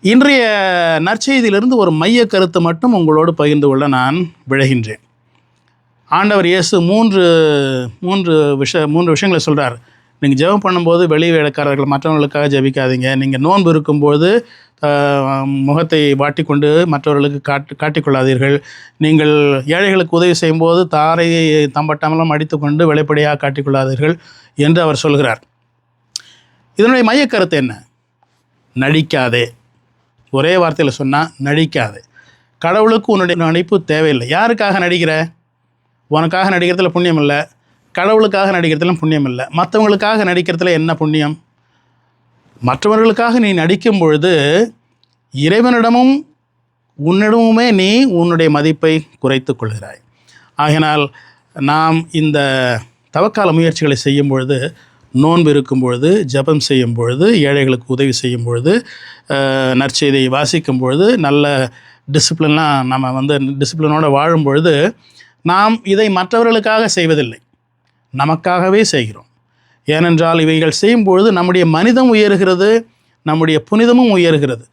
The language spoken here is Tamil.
இன்றைய நற்செய்தியிலிருந்து ஒரு மைய கருத்து மட்டும் உங்களோடு பகிர்ந்து கொள்ள நான் விழைகின்றேன். ஆண்டவர் இயேசு மூன்று விஷயங்களை சொல்கிறார். நீங்கள் ஜெபம் பண்ணும்போது வெளி வேலைக்காரர்கள் மற்றவர்களுக்காக ஜெபிக்காதீங்க. நீங்கள் நோன்பு இருக்கும்போது முகத்தை வாட்டிக்கொண்டு மற்றவர்களுக்கு காட்டிக்கொள்ளாதீர்கள். நீங்கள் ஏழைகளுக்கு உதவி செய்யும்போது தாரையை தம்பட்டாமலும் அடித்துக்கொண்டு வெளிப்படையாக காட்டிக்கொள்ளாதீர்கள் என்று அவர் சொல்கிறார். இதனுடைய மைய கருத்து என்ன? நடிக்காதே. ஒரே வார்த்தையில் சொன்னால் நடிக்காதே. கடவுளுக்கு உன்னுடைய நடிப்பு தேவையில்லை. யாருக்காக நடிக்கிற? உனக்காக நடிக்கிறதுல புண்ணியம் இல்லை, கடவுளுக்காக நடிக்கிறதுல புண்ணியம் இல்லை. மற்றவங்களுக்காக நடிக்கிறதுல என்ன புண்ணியம்? மற்றவர்களுக்காக நீ நடிக்கும் பொழுது இறைவனிடமும் உன்னிடமுமே நீ உன்னுடைய மதிப்பை குறைத்து கொள்கிறாய். ஆகினால் நாம் இந்த தவக்கால முயற்சிகளை செய்யும் பொழுது, நோன்பு இருக்கும் பொழுது, ஜெபம் செய்யும் பொழுது, ஏழைகளுக்கு உதவி செய்யும் பொழுது, நற்செய்தியை வாசிக்கும் பொழுது, நல்ல டிசிப்ளின்லாம் நம்ம டிசிப்ளினோடு வாழும் பொழுது நாம் இதை மற்றவர்களுக்காக செய்வதில்லை, நமக்காகவே செய்கிறோம். ஏனென்றால் இவைகள் செய்யும்பொழுது நம்முடைய மனிதம் உயர்கிறது, நம்முடைய புனிதமும் உயர்கிறது.